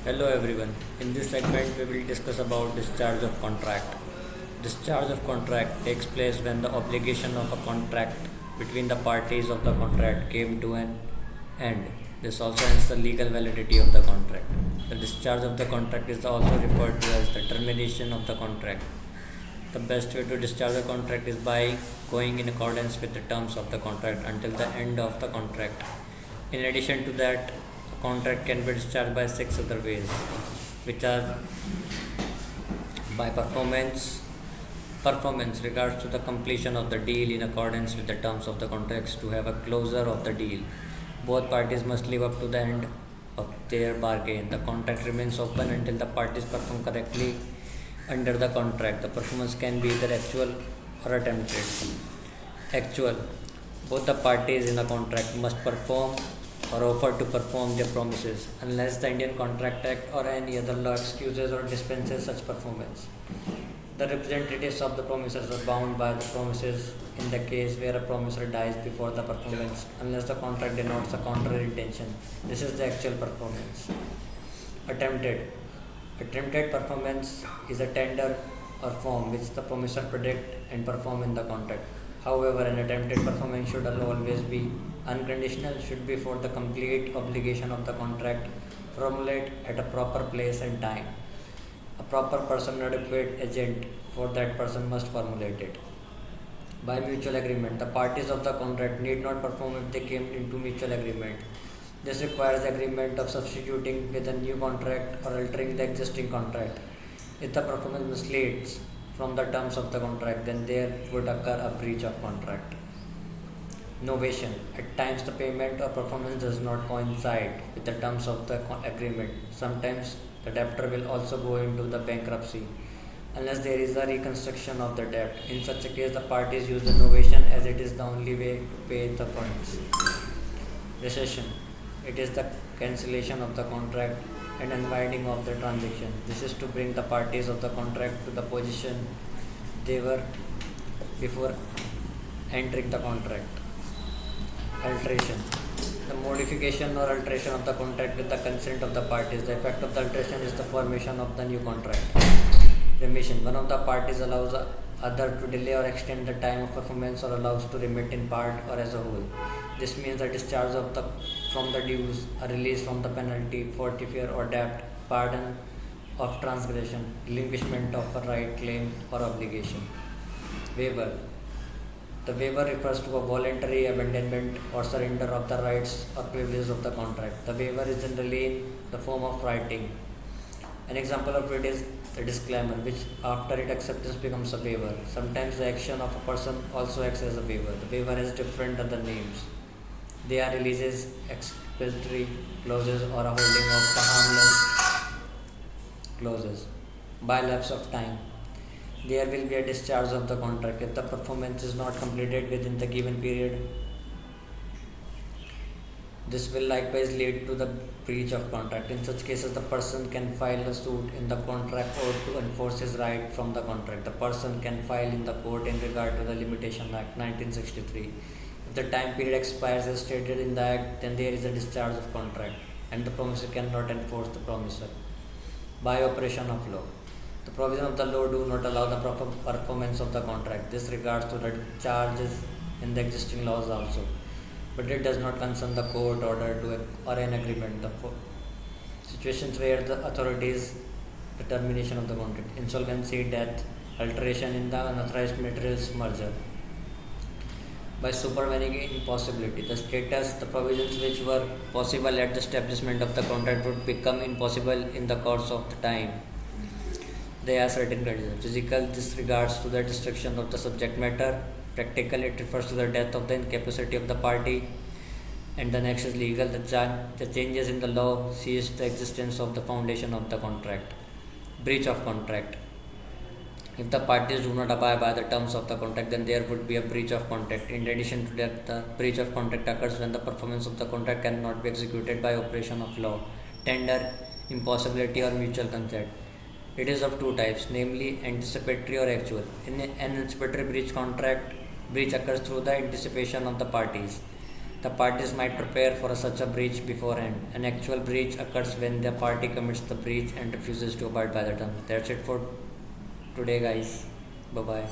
Hello everyone. In this segment we will discuss about discharge of contract. Discharge of contract takes place when the obligation of a contract between the parties of the contract came to an end. This also ends the legal validity of the contract. The discharge of the contract is also referred to as the termination of the contract. The best way to discharge a contract is by going in accordance with the terms of the contract until the end of the contract. In addition to that, a contract can be discharged by six other ways, which are by performance regards to the completion of the deal in accordance with the terms of the contracts to have a closure of the deal. Both parties must live up to the end of their bargain. The contract remains open until the parties perform correctly under the contract. The performance can be either actual or attempted. Actual. Both the parties in a contract must perform or offer to perform their promises unless the Indian Contract Act or any other law excuses or dispenses such performance. The representatives of the promisers are bound by the promises in the case where a promiser dies before the performance unless the contract denotes a contrary intention. This is the actual performance. Attempted. Attempted performance is a tender or form which the promiser predict and perform in the contract. However, an attempted performance should always be unconditional, should be for the complete obligation of the contract, formulate at a proper place and time. A proper person, adequate agent for that person must formulate it. By mutual agreement, the parties of the contract need not perform if they came into mutual agreement. This requires agreement of substituting with a new contract or altering the existing contract. If the performance misleads from the terms of the contract, then there would occur a breach of contract. Novation. At times, the payment or performance does not coincide with the terms of the agreement. Sometimes, the debtor will also go into the bankruptcy unless there is a reconstruction of the debt. In such a case, the parties use the novation as it is the only way to pay the funds. Recession. It is the cancellation of the contract and unwinding of the transaction. This is to bring the parties of the contract to the position they were before entering the contract. Alteration. The modification or alteration of the contract with the consent of the parties. The effect of the alteration is the formation of the new contract. Remission. One of the parties allows the other to delay or extend the time of performance or allows to remit in part or as a whole. This means the discharge from the dues, a release from the penalty, forfeiture or debt, pardon of transgression, relinquishment of a right, claim or obligation. Waiver. The waiver refers to a voluntary abandonment or surrender of the rights or privileges of the contract. The waiver is generally in the form of writing. An example of it is the disclaimer, which after its acceptance becomes a waiver. Sometimes the action of a person also acts as a waiver. The waiver has different other names. They are releases, exculpatory clauses, or a holding of the harmless clauses. By lapse of time, there will be a discharge of the contract if the performance is not completed within the given period. This will likewise lead to the breach of contract. In such cases, the person can file a suit in the contract court to enforce his right from the contract. The person can file in the court in regard to the Limitation Act 1963. If the time period expires as stated in the Act, then there is a discharge of contract and the promisor cannot enforce the promisor. By operation of law. The provision of the law do not allow the proper performance of the contract. This regards to the charges in the existing laws also. But it does not concern the court order or an agreement. The situations where the authorities the termination of the contract, insolvency, death, alteration in the unauthorized materials merger. By supervening impossibility, the status, the provisions which were possible at the establishment of the contract would become impossible in the course of the time. There are certain conditions. Physical, this regards to the destruction of the subject matter. Practical, it refers to the death of the incapacity of the party. And the next is legal. The changes in the law cease the existence of the foundation of the contract. Breach of contract. If the parties do not abide by the terms of the contract, then there would be a breach of contract. In addition to that, the breach of contract occurs when the performance of the contract cannot be executed by operation of law, tender, impossibility or mutual consent. It is of two types, namely anticipatory or actual. In an anticipatory breach occurs through the anticipation of the parties. The parties might prepare for such a breach beforehand. An actual breach occurs when the party commits the breach and refuses to abide by the terms. That's it for today, guys. Bye bye.